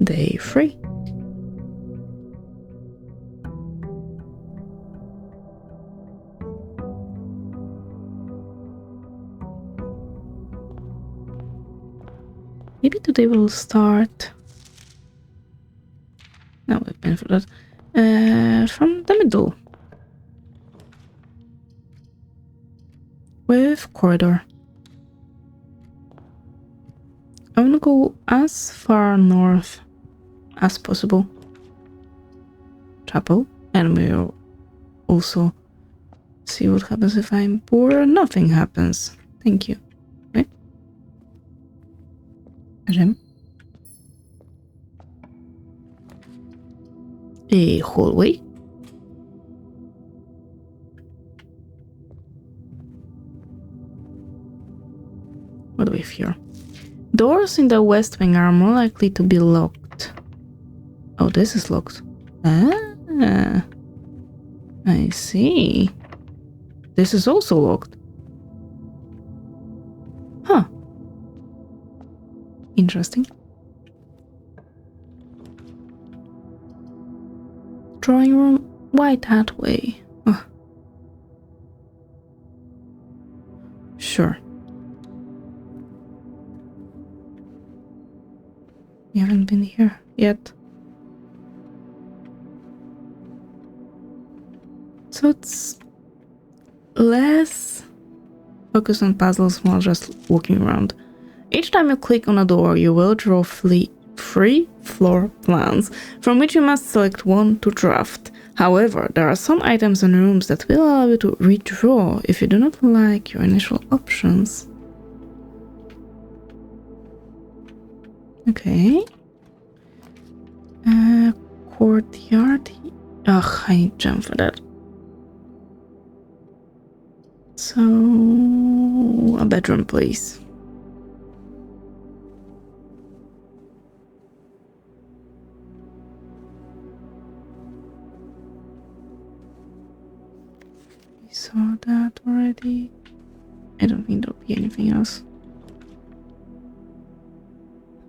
Day 3. Maybe today we'll start. No, we've been for that. From the middle. With corridor. I want to go as far north as possible. Chapel. And we'll also see what happens if I'm poor. Nothing happens. Thank you. Okay. A gym. A hallway. What do we have here? Doors in the west wing are more likely to be locked. Oh, this is locked. Ah, I see. This is also locked. Huh. Interesting. Drawing room, why that way? Oh. Sure. You haven't been here yet. So it's less focused on puzzles while just walking around. Each time you click on a door, you will draw free floor plans, from which you must select one to draft. However, there are some items and rooms that will allow you to redraw if you do not like your initial options. Okay. Courtyard. Ugh, I need jump for that. So, a bedroom, please. We saw that already. I don't think there'll be anything else.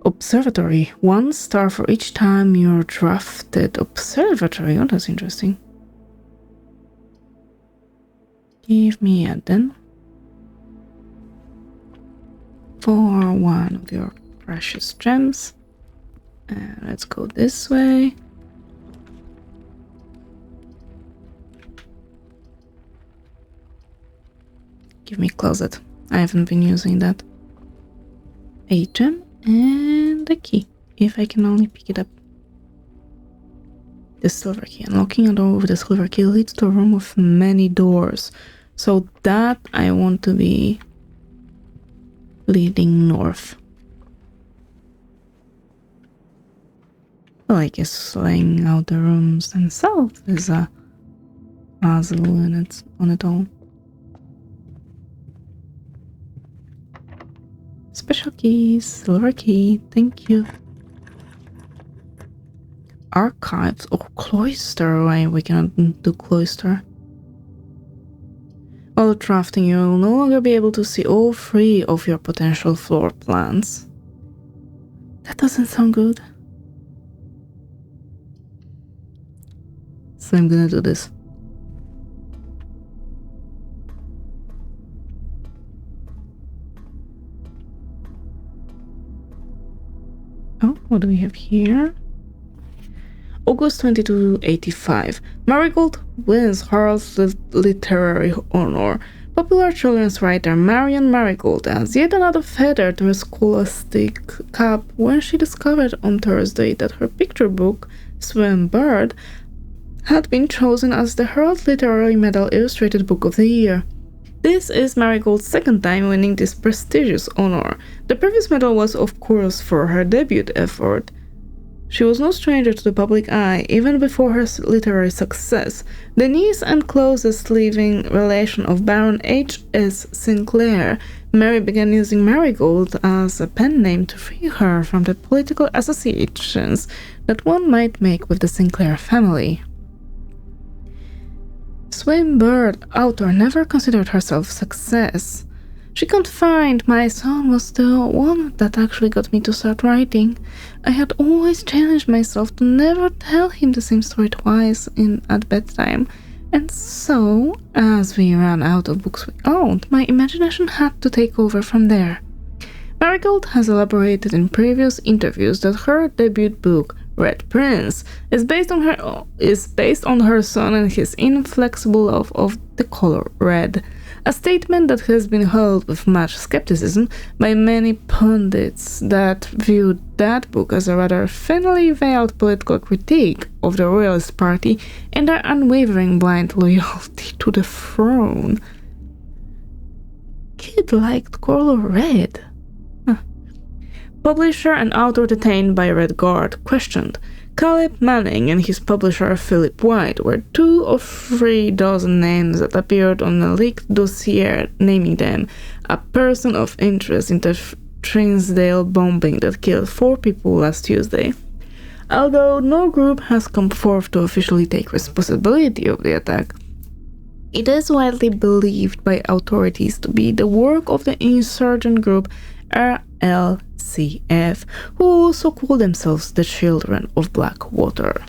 Observatory. 1 star for each time you're drafted. Observatory. Oh, that's interesting. Give me a then. For one of your precious gems. Let's go this way. Give me closet. I haven't been using that. A gem. And the key, if I can only pick it up. The silver key. Unlocking a door with the silver key leads to a room with many doors. So that I want to be leading north. Well, I guess laying out the rooms themselves is a puzzle on its own. Special keys, silver key, thank you. Archives, oh, cloister, why we cannot do cloister. While drafting, you will no longer be able to see all 3 of your potential floor plans. That doesn't sound good. So I'm gonna do this. Oh, what do we have here? August 2285. Marigold wins Harold's literary honor. Popular children's writer Marion Marigold adds yet another feather to her scholastic cap when she discovered on Thursday that her picture book, Swim Bird, had been chosen as the Herald Literary Medal Illustrated Book of the Year. This is Marigold's 2nd time winning this prestigious honor. The previous medal was, of course, for her debut effort. She was no stranger to the public eye, even before her literary success. The niece and closest living relation of Baron H.S. Sinclair, Mary began using Marigold as a pen name to free her from the political associations that one might make with the Sinclair family. Swim Bird author never considered herself success. She can't find my son was the one that actually got me to start writing. I had always challenged myself to never tell him the same story twice at bedtime. And so, as we ran out of books we owned, my imagination had to take over from there. Marigold has elaborated in previous interviews that her debut book, Red Prince, is based on her son and his inflexible love of the color red, a statement that has been held with much skepticism by many pundits that viewed that book as a rather thinly veiled political critique of the Royalist Party and their unwavering blind loyalty to the throne. Kid liked color red. Publisher and author detained by Red Guard questioned. Caleb Manning and his publisher Philip White were 2 of 3 dozen names that appeared on a leaked dossier naming them a person of interest in the Trinsdale bombing that killed 4 people last Tuesday. Although no group has come forth to officially take responsibility of the attack, it is widely believed by authorities to be the work of the insurgent group RLCF, who also call themselves the Children of Blackwater.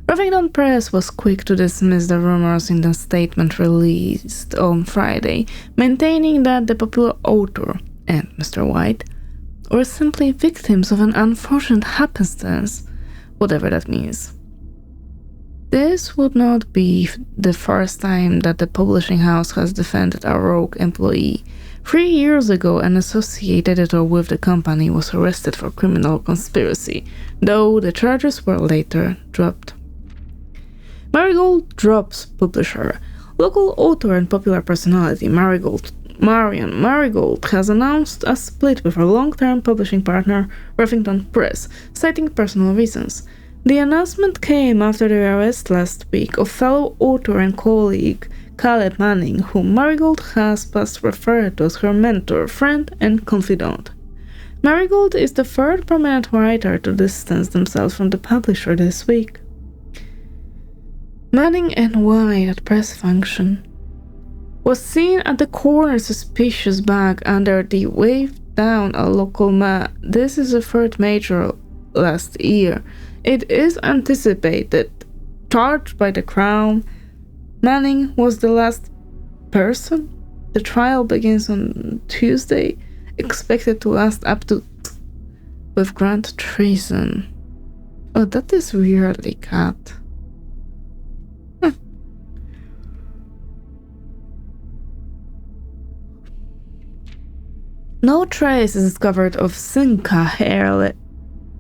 Huffington Press was quick to dismiss the rumors in the statement released on Friday, maintaining that the popular author and Mr. White were simply victims of an unfortunate happenstance, whatever that means. This would not be the first time that the publishing house has defended a rogue employee. 3 years ago, an associate editor with the company was arrested for criminal conspiracy, though the charges were later dropped. Marigold drops publisher. Local author and popular personality Marion Marigold has announced a split with her long-term publishing partner, Huffington Press, citing personal reasons. The announcement came after the arrest last week of fellow author and colleague Caleb Manning, whom Marigold has past referred to as her mentor, friend, and confidant. Marigold is the third prominent writer to distance themselves from the publisher this week. Manning and White at press function was seen at the corner suspicious bag under the waved down a local map. This is the third major last year. It is anticipated, charged by the Crown. Manning was the last person. The trial begins on Tuesday, expected to last up to with grand treason. Oh, that is weirdly cut. No trace is discovered of Sinca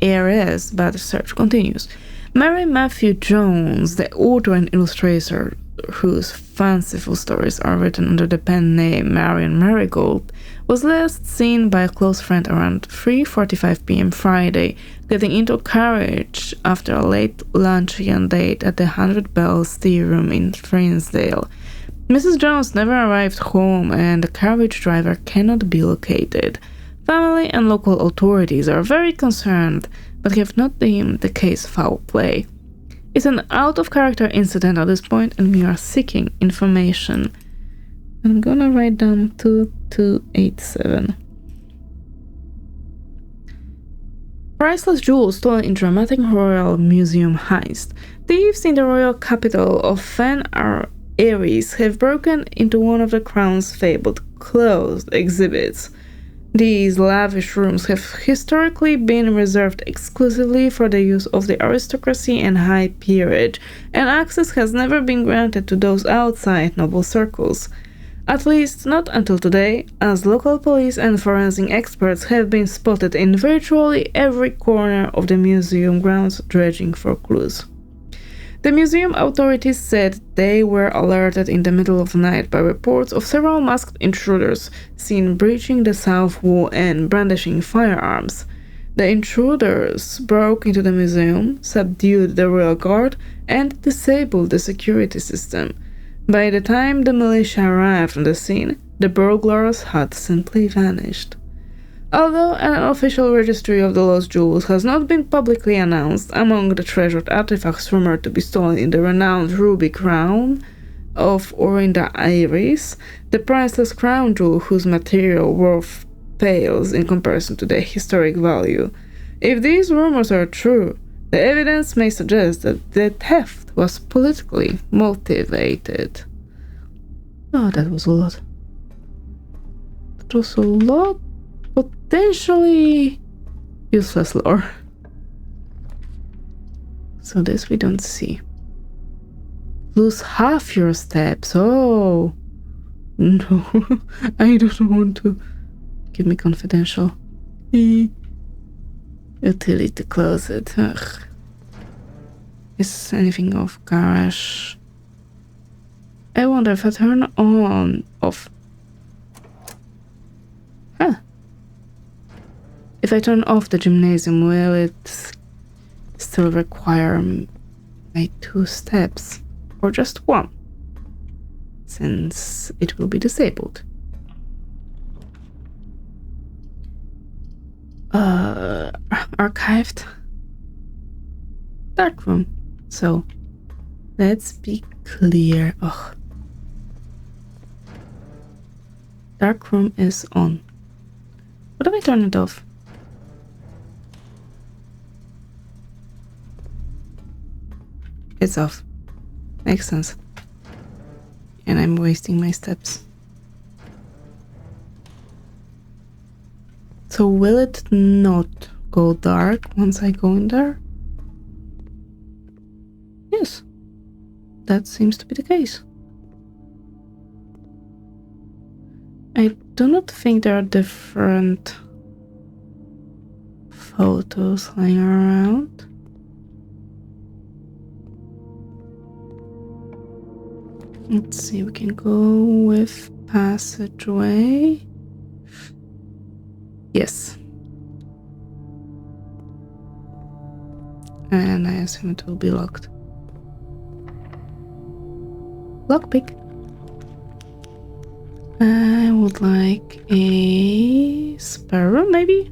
heiress, but the search continues. Mary Matthew Jones, the author and illustrator whose fanciful stories are written under the pen name Marion Marigold, was last seen by a close friend around 3:45 p.m. Friday, getting into a carriage after a late luncheon date at the 100 Bells Tea Room in Trinsdale. Mrs. Jones never arrived home and the carriage driver cannot be located. Family and local authorities are very concerned, but have not deemed the case foul play. It's an out-of-character incident at this point, and we are seeking information. I'm gonna write down 2287. Priceless jewels stolen in dramatic royal museum heist. Thieves in the royal capital of Fen Aries have broken into one of the crown's fabled closed exhibits. These lavish rooms have historically been reserved exclusively for the use of the aristocracy and high peerage, and access has never been granted to those outside noble circles. At least not until today, as local police and forensic experts have been spotted in virtually every corner of the museum grounds dredging for clues. The museum authorities said they were alerted in the middle of the night by reports of several masked intruders seen breaching the south wall and brandishing firearms. The intruders broke into the museum, subdued the royal guard, and disabled the security system. By the time the militia arrived on the scene, the burglars had simply vanished. Although an official registry of the lost jewels has not been publicly announced, among the treasured artifacts rumored to be stolen in the renowned Ruby Crown, of Orinda Iris, the priceless crown jewel whose material worth pales in comparison to their historic value. If these rumors are true, the evidence may suggest that the theft was politically motivated. Oh, that was a lot. That was a lot. Potentially useless lore. So this we don't see. Lose half your steps. Oh no, I don't want to. Give me confidential. Utility closet. Ugh. Is anything off? Garage. I wonder if I turn on off. Huh. If I turn off the gymnasium, will it still require my 2 steps? Or just 1? Since it will be disabled. Archived. Dark room. So, let's be clear. Ugh. Dark room is on. What if I turn it off? It's off. Makes sense. And I'm wasting my steps. So will it not go dark once I go in there? Yes. That seems to be the case. I do not think there are different photos lying around. Let's see, we can go with passageway. Yes. And I assume it will be locked. Lockpick. I would like a spare room, maybe?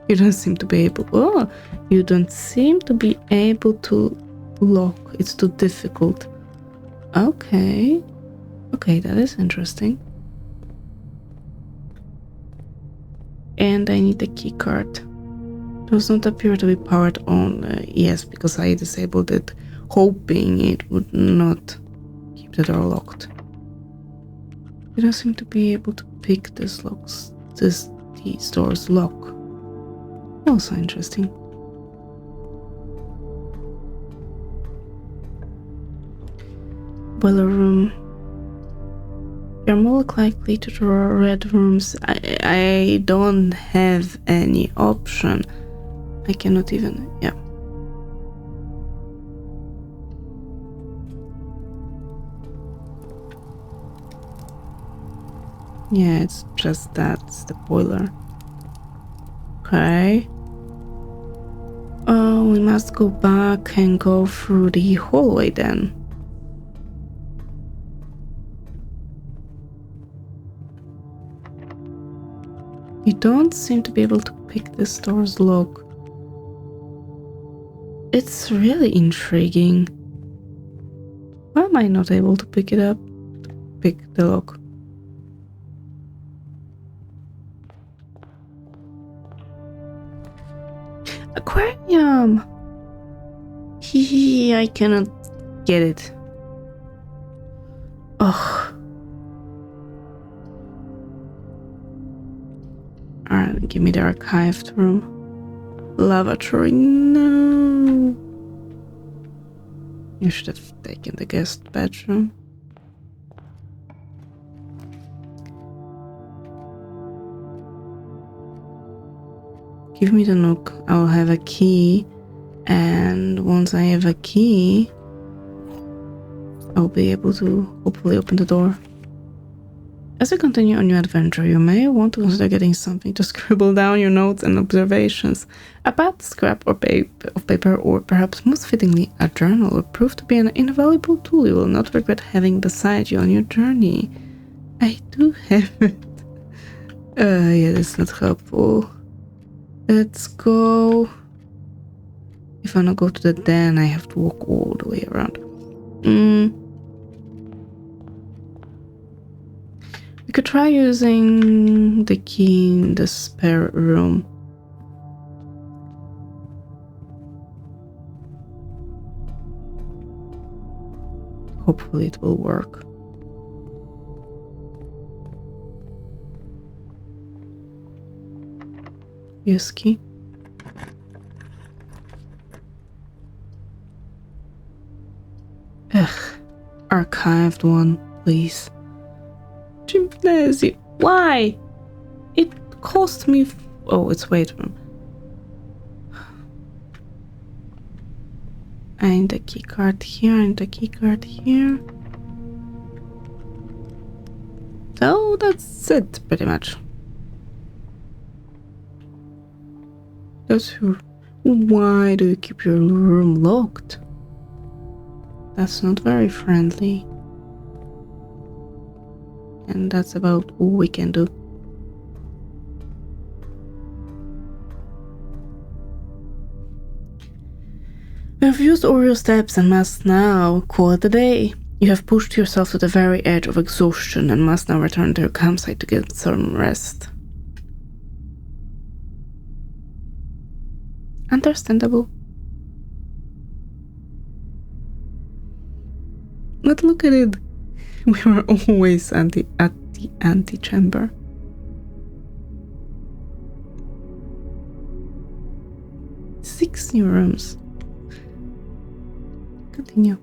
You don't seem to be able... Oh! You don't seem to be able to lock. It's too difficult. Okay. Okay, that is interesting. And I need a key card. Does not appear to be powered on. Yes, because I disabled it, hoping it would not keep the door locked. You don't seem to be able to pick these doors lock. Also interesting. Boiler room. You're more likely to draw red rooms. I don't have any option. I cannot even, yeah. Yeah, it's just that's the boiler. Okay. Oh, we must go back and go through the hallway then. You don't seem to be able to pick this door's lock. It's really intriguing. Why am I not able to pick it up? Pick the lock. Aquarium! I cannot get it. Ugh. Alright, give me the archived room. Lavatory, no. You should have taken the guest bedroom. Give me the nook. I'll have a key, and once I have a key, I'll be able to hopefully open the door. As you continue on your adventure, you may want to consider getting something to scribble down your notes and observations. A pad, scrap of paper, or perhaps most fittingly, a journal will prove to be an invaluable tool you will not regret having beside you on your journey. I do have it. Yeah, that's not helpful. Let's go. If I wanna go to the den, I have to walk all the way around. We could try using the key in the spare room. Hopefully it will work. Use key. Ugh. Archived one, please. Gymnasium. Why? It cost me. Oh, it's weight room. I need a key card here and a key card here. So that's it, pretty much. Why do you keep your room locked? That's not very friendly. And that's about all we can do. You have used all your steps and must now call it a day. You have pushed yourself to the very edge of exhaustion and must now return to your campsite to get some rest. Understandable. But look at it. We were always at the antechamber. Six new rooms. Continue.